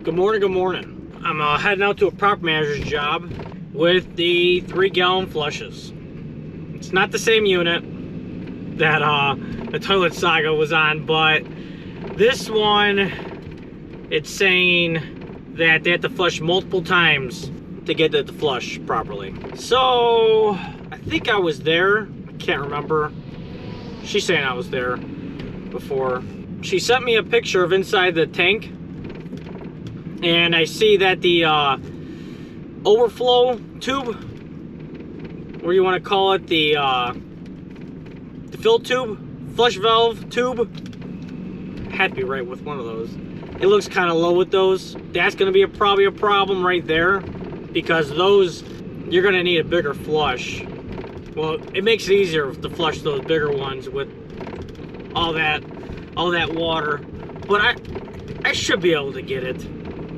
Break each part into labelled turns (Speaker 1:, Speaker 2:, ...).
Speaker 1: Good morning, good morning. I'm heading out to a property manager's job with the 3-gallon flushes. It's not the same unit that the toilet saga was on, but this one, it's saying that they have to flush multiple times to get it to flush properly. So, I think I was there. I can't remember. She's saying I was there before. She sent me a picture of inside the tank, and I see that the overflow tube, or you want to call it the fill tube, flush valve tube, had to be right with one of those. It looks kind of low with those. That's going to be probably a problem right there, because those, you're going to need a bigger flush. Well, it makes it easier to flush those bigger ones with all that water, but I should be able to get it.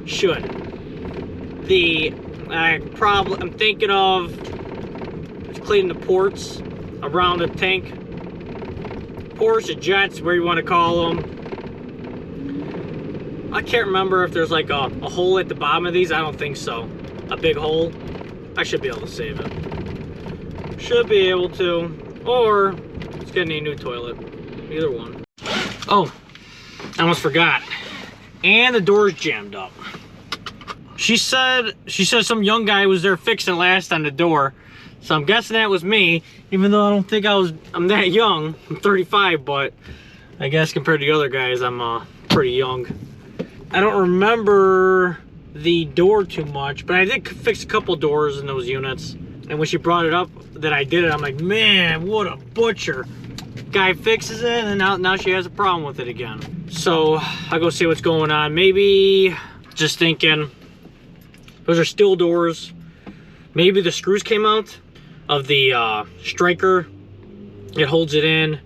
Speaker 1: Should. The problem I'm thinking of is cleaning the ports around the tank. Ports or jets, where you want to call them. I can't remember if there's like a hole at the bottom of these. I don't think so. A big hole. I should be able to save it. Should be able to. Or it's getting a new toilet. Either one. Oh, I almost forgot. And the door's jammed up. She said some young guy was there fixing it last on the door. So I'm guessing that was me, even though I don't think I'm that young. I'm 35, but I guess compared to the other guys, I'm pretty young. I don't remember the door too much, but I did fix a couple doors in those units. And when she brought it up that I did it, I'm like, man, what a butcher. Guy fixes it, and now she has a problem with it again. So I'll go see what's going on. Maybe, just thinking, those are steel doors. Maybe the screws came out of the striker. It holds it in.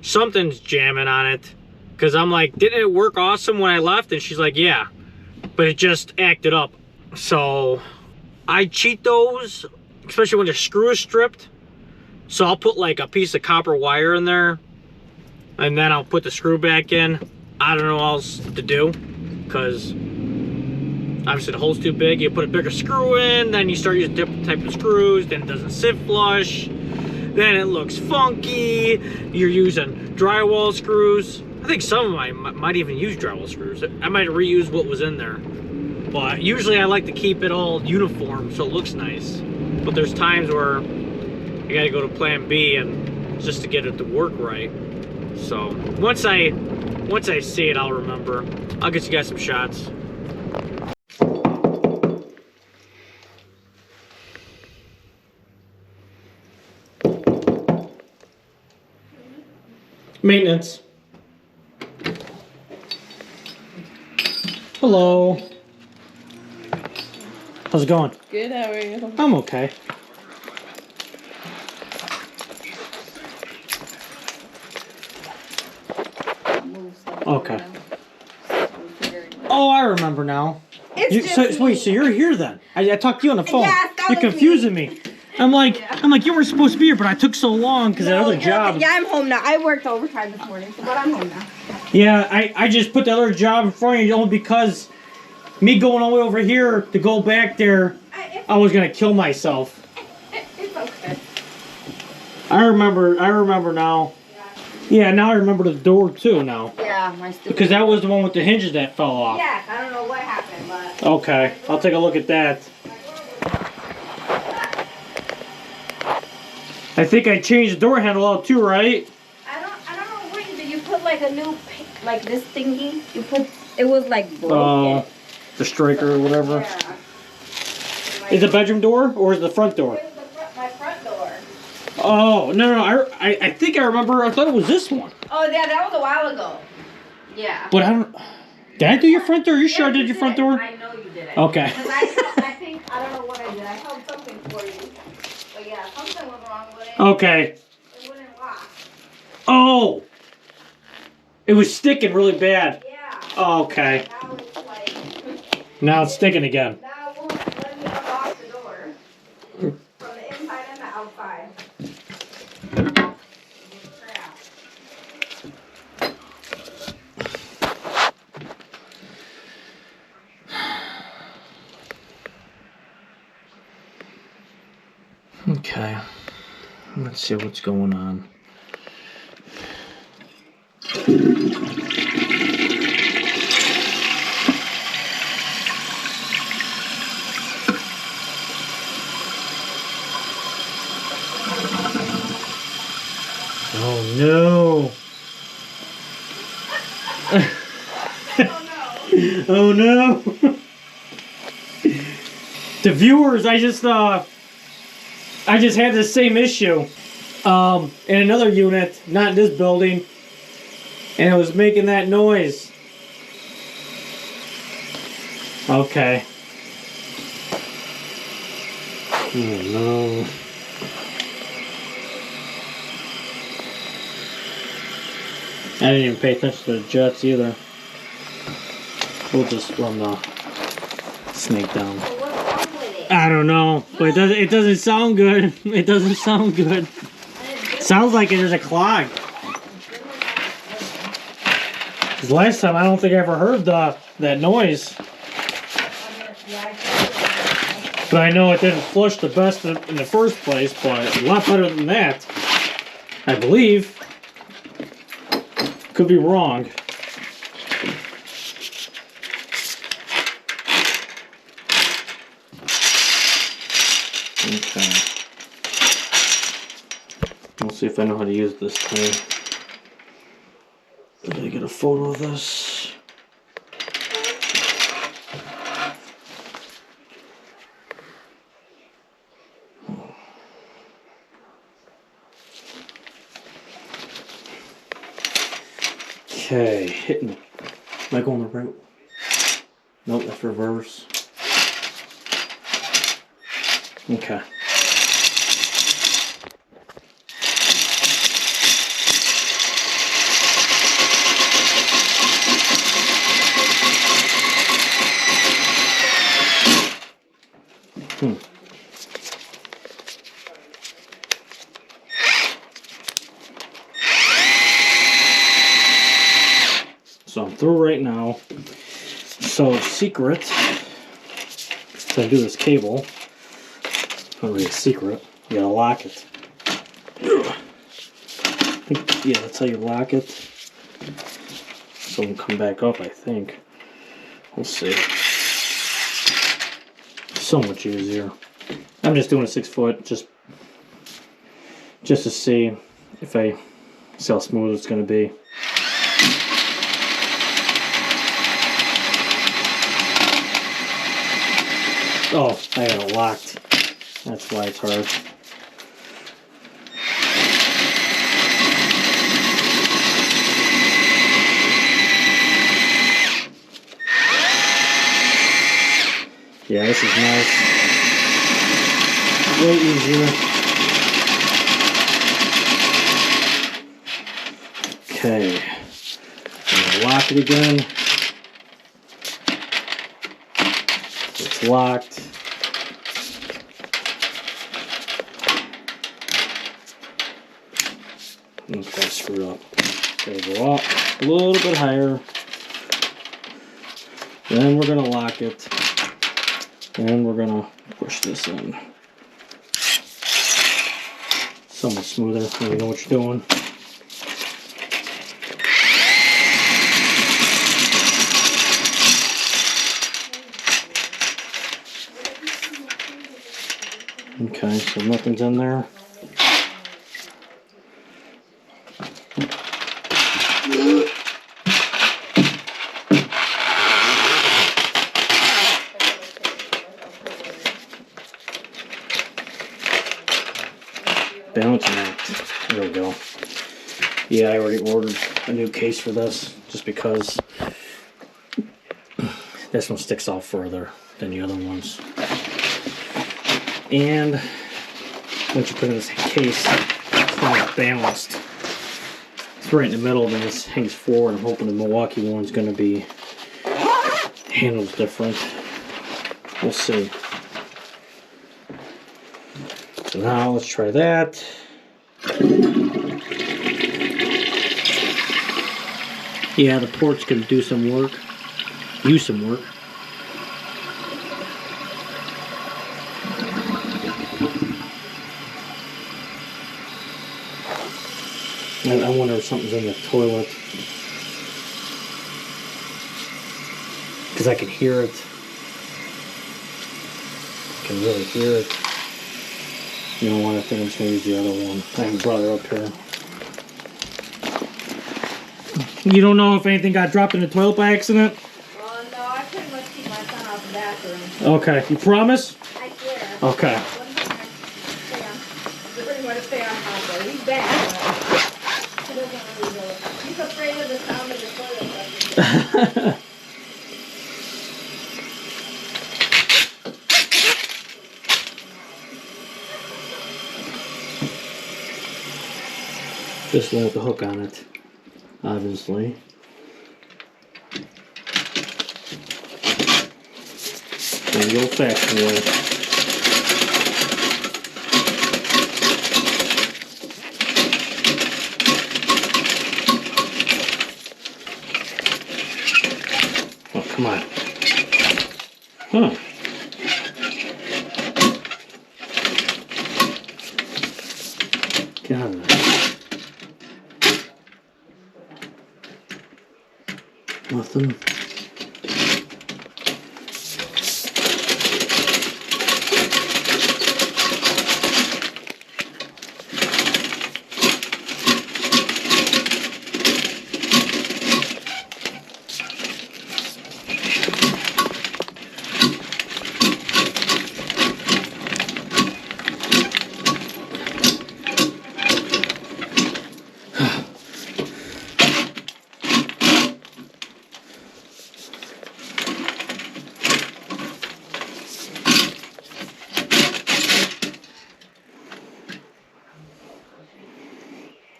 Speaker 1: Something's jamming on it. Because I'm like, didn't it work awesome when I left? And she's like, yeah. But it just acted up. So I cheat those, especially when the screw is stripped. So I'll put like a piece of copper wire in there, and then I'll put the screw back in. I don't know what else to do, because obviously the hole's too big. You put a bigger screw in, then you start using different type of screws, then it doesn't sit flush, then it looks funky. You're using drywall screws. I think some of them might even use drywall screws. I might reuse what was in there. But usually I like to keep it all uniform so it looks nice. But there's times where you gotta go to plan B and just to get it to work right. So once I see it, I'll remember. I'll get you guys some shots. Maintenance. Hello. How's it going?
Speaker 2: Good, how are you?
Speaker 1: I'm okay. Okay. Oh, I remember now. Wait, so you're here then? I talked to you on the phone.
Speaker 2: Yes, that
Speaker 1: you're
Speaker 2: was
Speaker 1: confusing
Speaker 2: me.
Speaker 1: me. I'm like, you weren't supposed to be here, but I took so long because that other job.
Speaker 2: Yeah, I'm home now. I worked overtime this morning, but I'm home now.
Speaker 1: Yeah, I just put the other job in front of you only because me going all the way over here to go back there, I was gonna kill myself.
Speaker 2: It's okay.
Speaker 1: I remember now. Yeah, now I remember the door too now.
Speaker 2: Yeah, my stupid.
Speaker 1: Because that was the one with the hinges that fell off.
Speaker 2: Yes, I don't know what happened, but.
Speaker 1: Okay, I'll take a look at that. I think I changed the door handle out too, right?
Speaker 2: I don't know what you did. You put like a new, like this thingy. You put, it was like broken.
Speaker 1: The striker or whatever.
Speaker 2: Yeah.
Speaker 1: Is it the bedroom door or is it the front door?
Speaker 2: My front door.
Speaker 1: Oh, no, I think I remember, I thought it was this one.
Speaker 2: Oh yeah, that was a while ago. Yeah.
Speaker 1: But I don't, did I do your front door? Are you sure I did your front door?
Speaker 2: I know you did it.
Speaker 1: Okay.
Speaker 2: Because I think, I don't know what I did. I held something for you. But yeah, something was wrong with it.
Speaker 1: Okay.
Speaker 2: It wouldn't lock.
Speaker 1: Oh! It was sticking really bad.
Speaker 2: Yeah.
Speaker 1: Oh, okay.
Speaker 2: Now it's like...
Speaker 1: Now it's sticking again.
Speaker 2: Now it won't let me unlock the door. From the inside and the outside. Crap.
Speaker 1: Okay, let's see what's going on. Oh no! Oh no! The viewers, I just had the same issue in another unit, not in this building, and it was making that noise. Okay. Oh no. I didn't even pay attention to the jets either. We'll just run the snake down.
Speaker 2: So what's wrong with it?
Speaker 1: I don't know, but it doesn't sound good. It doesn't sound good. Sounds like it is a clog. Cause last time I don't think I ever heard that noise. But I know it didn't flush the best in the first place, but a lot better than that, I believe. Could be wrong. Okay. We'll see if I know how to use this thing. Did I get a photo of this? Okay, hitting. Am I going the right? Nope, that's reverse. Okay. So I'm through right now. So secret, if I do this cable, not really a secret, you gotta lock it. Yeah, that's how you lock it. So it'll come back up, I think. We'll see. So much easier. I'm just doing a 6 foot, just to see if I see how smooth it's gonna be. Oh, I got it locked. That's why it's hard. Yeah, this is nice. Way easier. Okay. I'm gonna lock it again. It's locked. Okay, screwed up. Gotta go up a little bit higher. Then we're gonna lock it. And we're gonna push this in. So much smoother when you know what you're doing. Okay, so nothing's in there. Balancing act. There we go. Yeah, I already ordered a new case for this just because this one sticks out further than the other ones. And once you put it in this case, it's not balanced. It's right in the middle, then this hangs forward. I'm hoping the Milwaukee one's going to be handled different. We'll see. So now let's try that. Yeah, the port's going to do some work. Use some work. I wonder if something's in the toilet. Because I can hear it. I can really hear it. You know what? I think I'm just going to use the other one. I haven't brought it up here. You don't know if anything got dropped in the toilet by accident?
Speaker 2: Well, no, I pretty much keep my son out the bathroom.
Speaker 1: Okay. You promise?
Speaker 2: I swear.
Speaker 1: Okay.
Speaker 2: You're pretty much stay on top of it. He's bad. He doesn't really know it. He's afraid of the sound of the toilet.
Speaker 1: Just without the hook on it, obviously. The old-fashioned way. Oh, come on. Huh. Get out of there. Nothing.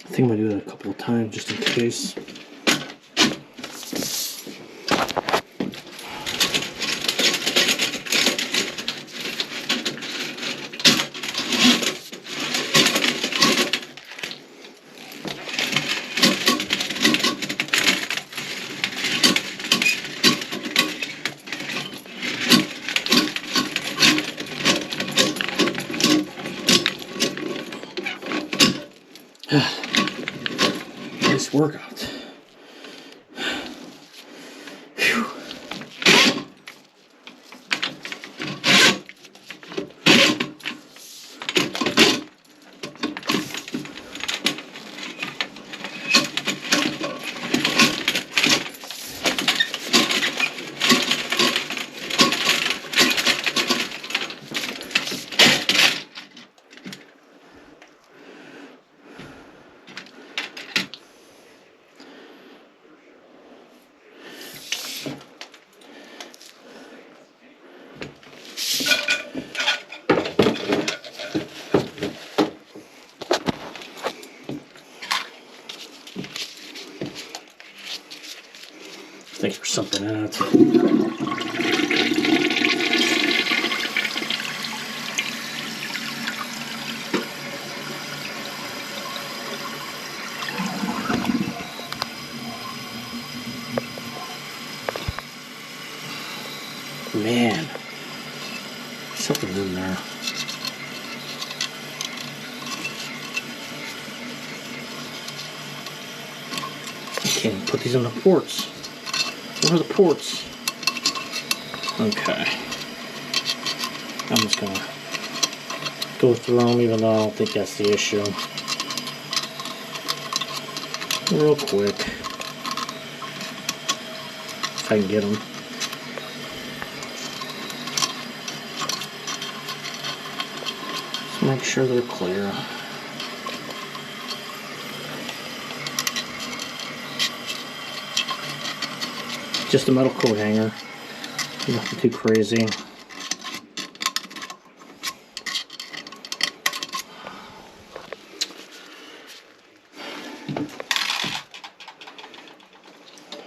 Speaker 1: I think I'm gonna do that a couple of times just in case. Nice workout. Whew. Thanks for something out. Man, something's in there. I can't put these in the ports. Where are the ports? Okay. I'm just gonna go through them even though I don't think that's the issue. Real quick. If I can get them. Just make sure they're clear. Just a metal coat hanger, nothing too crazy.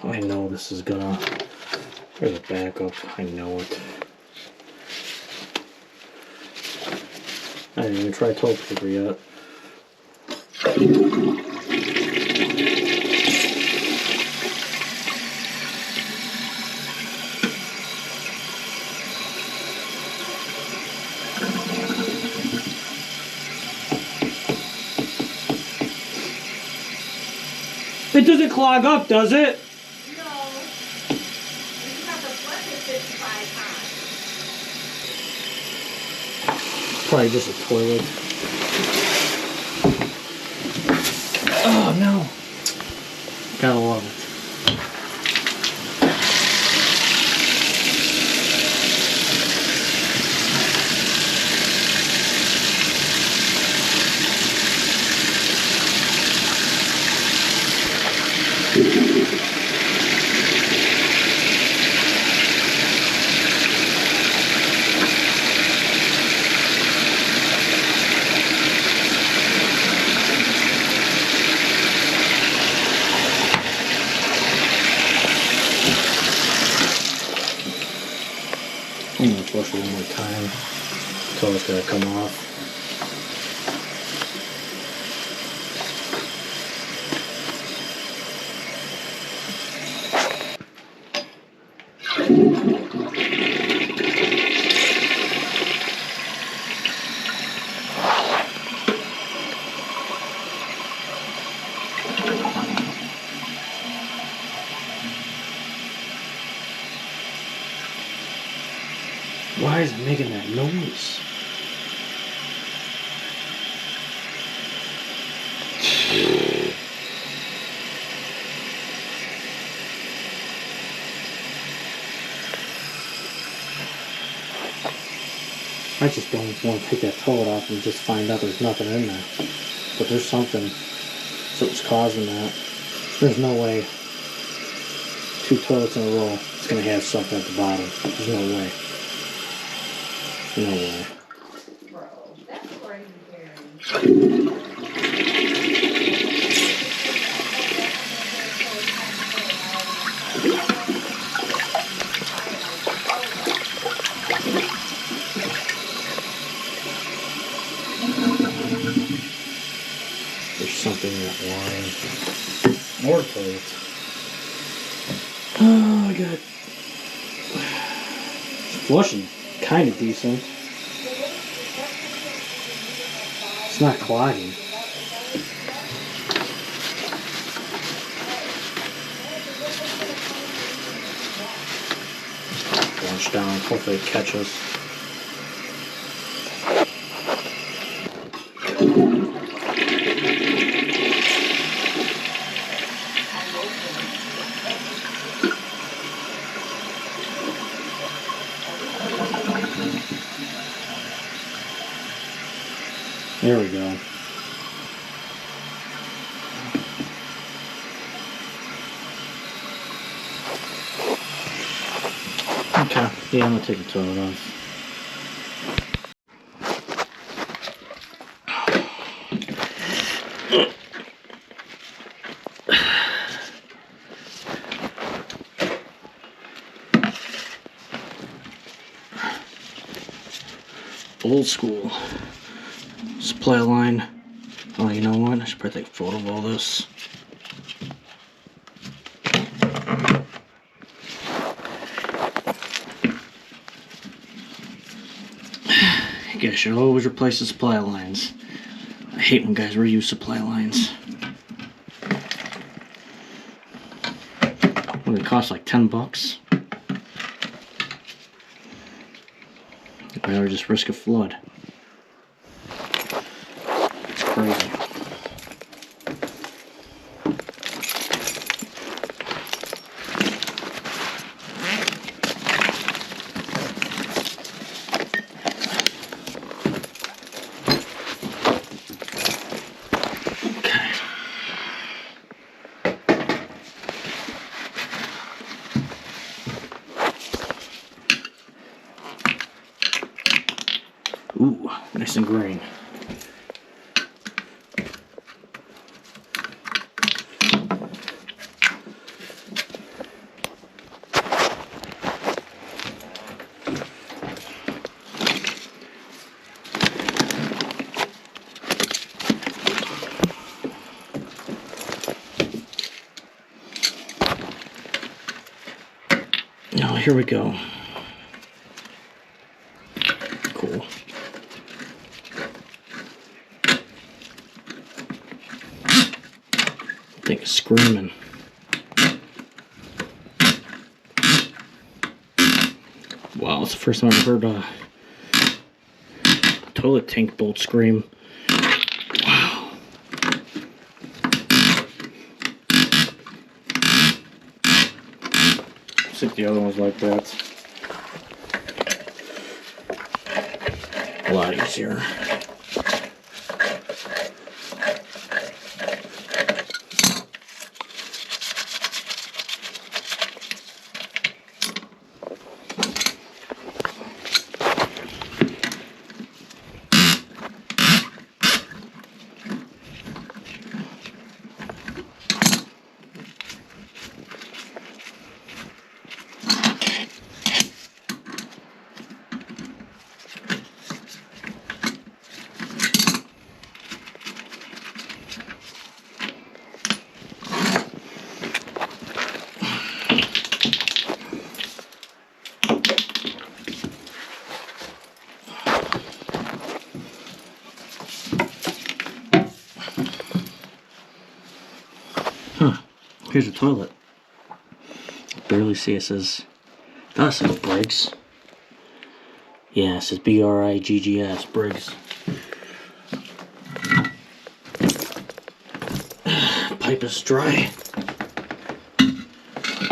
Speaker 1: I know this is gonna, there's a backup, I know it. I didn't even try toilet paper yet. doesn't clog up, does it?
Speaker 2: No. You have to flush it 55 times.
Speaker 1: Probably just a toilet. Oh no. Gotta love it. I'm gonna flush it one more time until it's gonna come off. Why is it making that noise? I just don't want to take that toilet off and just find out there's nothing in there. But there's something's causing that. There's no way 2 toilets in a row it's going to have something at the bottom. There's no way. No way.
Speaker 2: Bro, that's crazy, Karen.
Speaker 1: There's something in that line. More toilets. Oh my god. It's flushing kind of decent. It's not clogging. Launch down, hopefully it catches. There we go. Okay, yeah, I'm gonna take the toilet off. Old school supply line. Oh, you know what? I should probably take a photo of all this. You guys should always replace the supply lines. I hate when guys reuse supply lines. What, they cost like 10 bucks? I'd rather just risk a flood. It's crazy. Ooh, nice and green. Now, here we go. Cool. Thing is screaming. Wow, it's the first time I've heard a toilet tank bolt scream. Wow. I think the other one's like that. A lot easier. Here's a toilet. Barely see it says. That says Briggs. Yeah, it says B-R-I-G-G-S, Briggs. Pipe is dry.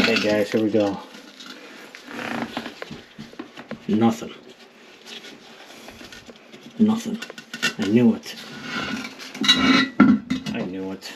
Speaker 1: Okay, guys, here we go. Nothing. Nothing. I knew it. I knew it.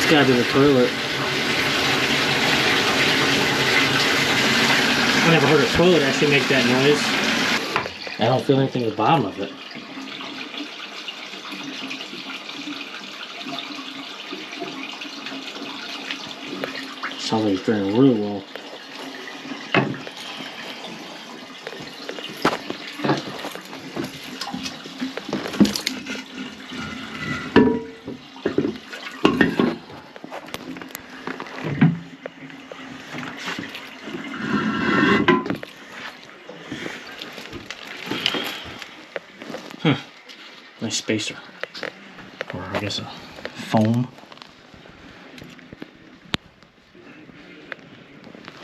Speaker 1: Gotta be the toilet. I never heard a toilet actually make that noise. I don't feel anything at the bottom of it. Sounds like it's draining really well. Nice spacer, or I guess a foam.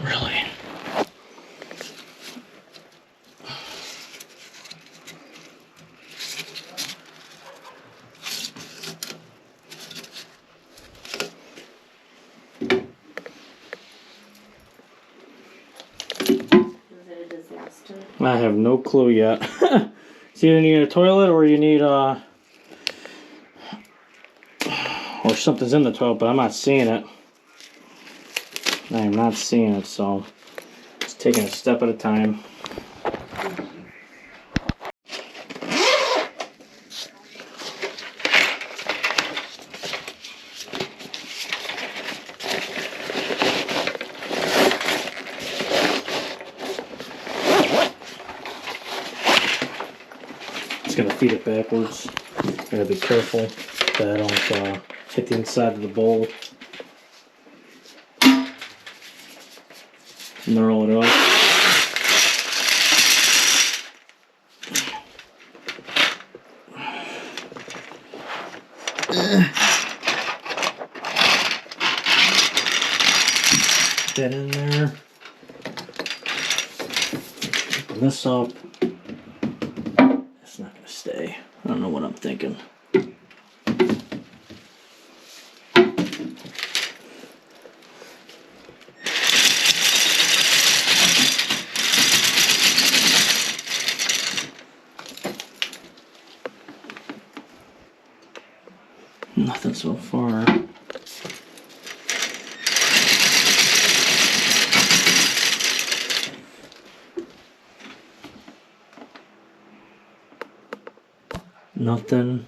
Speaker 1: Really?
Speaker 2: Is it a disaster?
Speaker 1: I have no clue yet. It's either you need a toilet or you need or something's in the toilet, but I'm not seeing it. I am not seeing it, so just taking a step at a time. Gonna feed it backwards. Gotta be careful that I don't hit the inside of the bowl. Knurl it up. That in there. Open this up. I don't know what I'm thinking. Nothing so far. Nothing.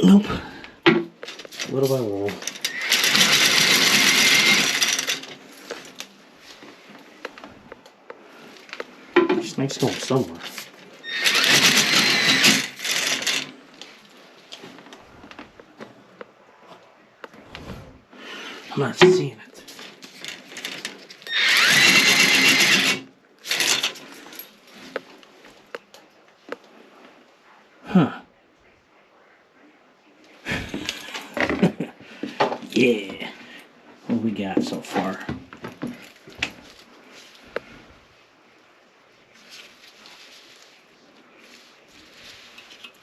Speaker 1: Nope. Little by little. Snake's going somewhere. I'm not seeing it. Huh. Yeah. What we got so far?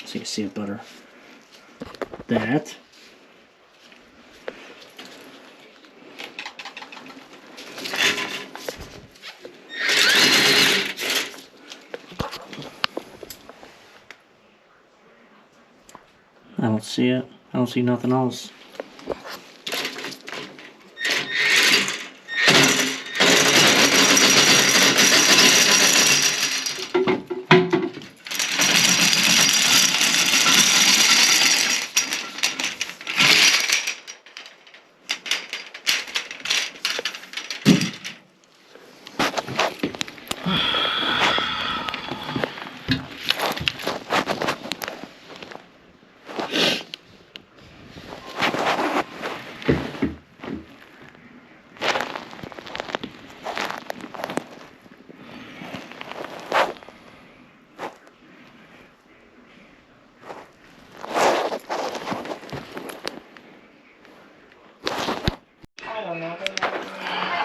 Speaker 1: So you can see it better. That. I don't see it. I don't see nothing else.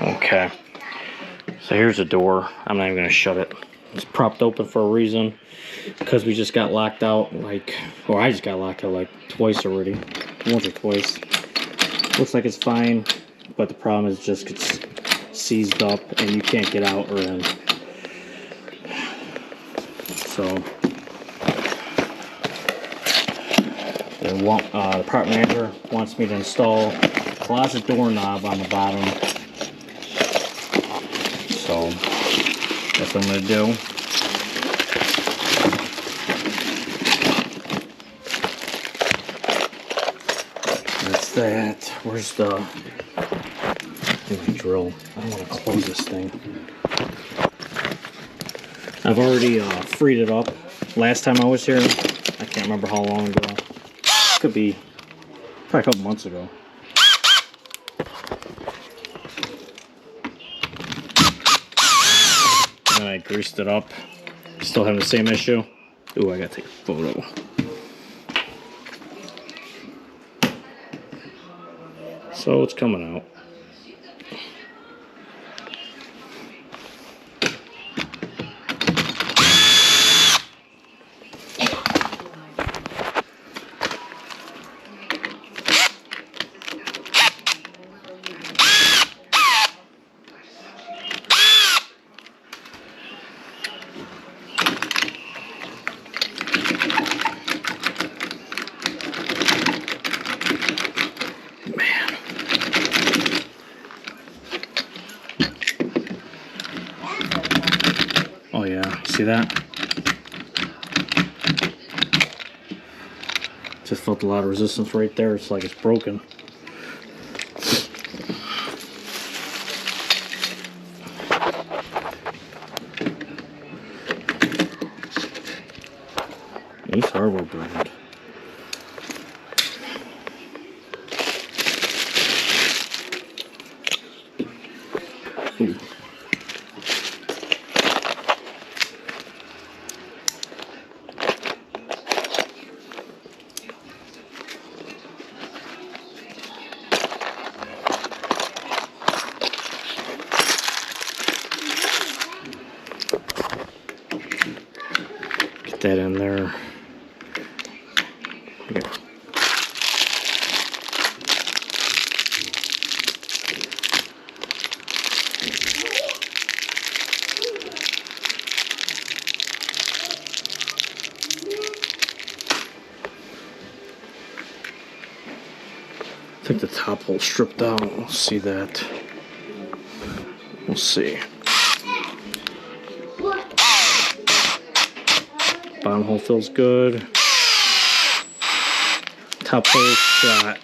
Speaker 1: Okay, so here's the door. I'm not even gonna shut it. It's propped open for a reason, because we just got locked out or I just got locked out like twice already, once or twice. Looks like it's fine, but the problem is just it's seized up and you can't get out or in. So the apartment manager wants me to install a closet doorknob on the bottom. So that's what I'm going to do. That's that. Where's the drill? I don't want to close this thing. I've already freed it up. Last time I was here, I can't remember how long ago. Could be probably a couple months ago. And then I greased it up. Still having the same issue. Ooh, I gotta take a photo. So it's coming out. Oh yeah, see that? Just felt a lot of resistance right there. It's like it's broken. These hardware brand. Ooh. in there. Yeah. I think the top hole stripped out. We'll see that. We'll see. Bottom hole feels good. Top hole shot.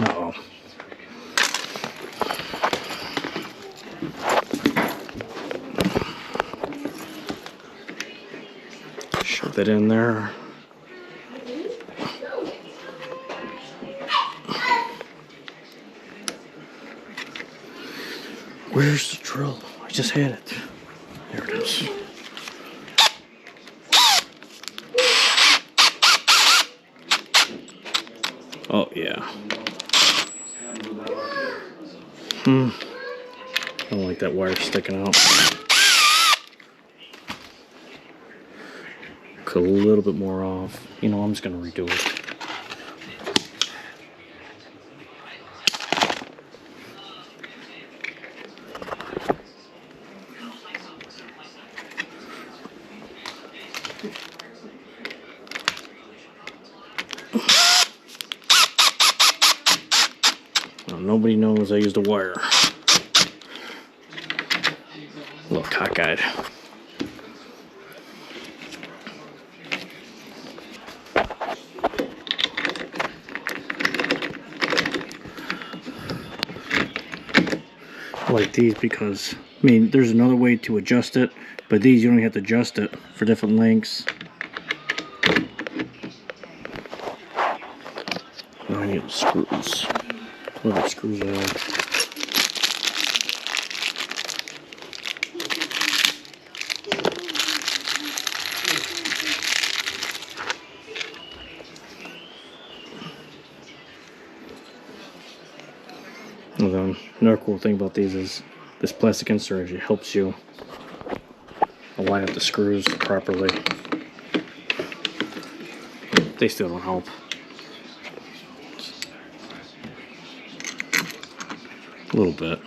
Speaker 1: Uh-oh. Shove that in there. Where's the drill? I just had it. There it is. Oh, yeah. I don't like that wire sticking out. Cut a little bit more off. You know, I'm just going to redo it. Well, nobody knows I used a wire. A little cockeyed. I like these because, I mean, there's another way to adjust it, but these you don't have to adjust it for different lengths. Now I need the screws. Where the screws are at. And then another cool thing about these is this plastic insert actually helps you line up the screws properly. They still don't help. A little bit.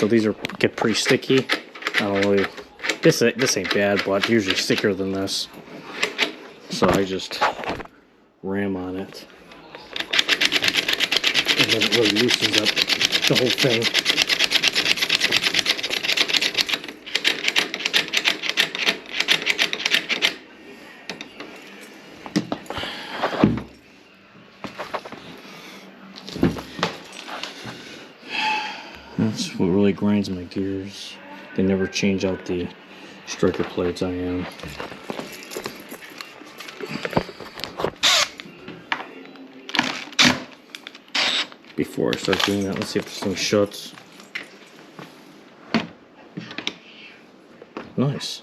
Speaker 1: So these get pretty sticky. I don't really. This ain't bad, but usually stickier than this. So I just ram on it, and then it really loosens up the whole thing. That's what really grinds my gears. They never change out the striker plates I am. Before I start doing that, let's see if this thing shuts. Nice.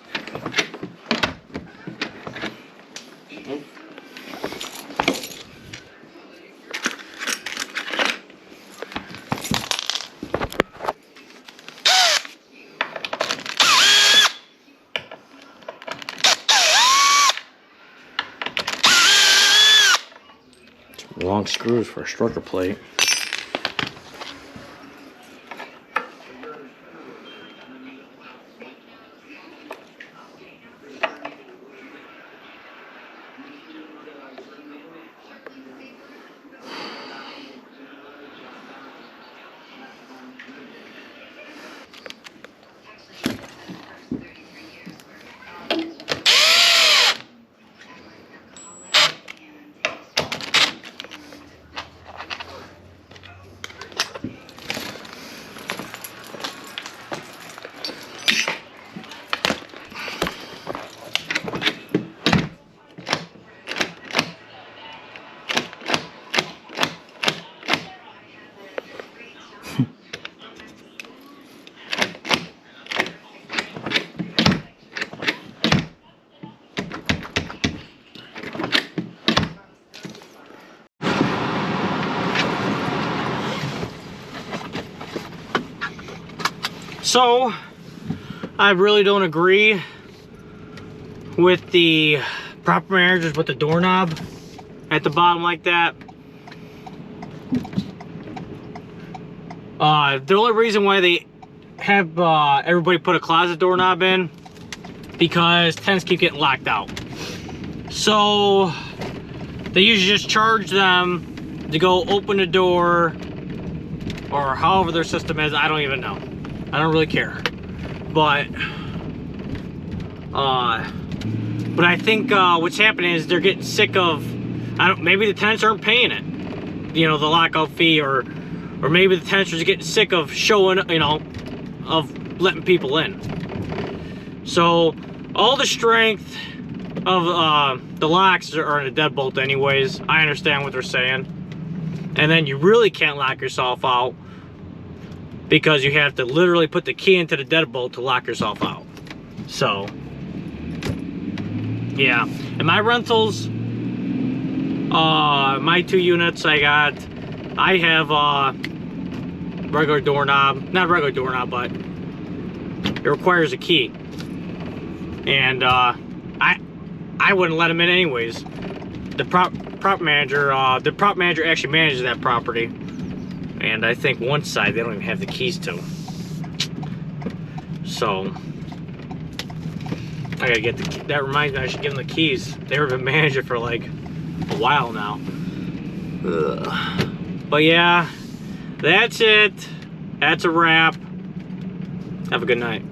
Speaker 1: Long screws for a striker plate. So, I really don't agree with the property managers with the doorknob at the bottom like that. The only reason why they have everybody put a closet doorknob in, because tenants keep getting locked out. So they usually just charge them to go open the door, or however their system is. I don't even know. I don't really care. But I think what's happening is they're getting sick of, maybe the tenants aren't paying it, you know, the lockout fee, or maybe the tenants are just getting sick of showing, you know, of letting people in. So all the strength of the locks are in a deadbolt anyways. I understand what they're saying. And then you really can't lock yourself out, because you have to literally put the key into the deadbolt to lock yourself out. So yeah, in my rentals, my 2 units I have regular doorknob, not regular doorknob, but it requires a key. And I wouldn't let them in anyways. The prop manager actually manages that property, and I think one side they don't even have the keys to. So I gotta get that reminds me, I should give them the keys. They've been managing it for like a while now. Ugh. But yeah, that's it. That's a wrap. Have a good night.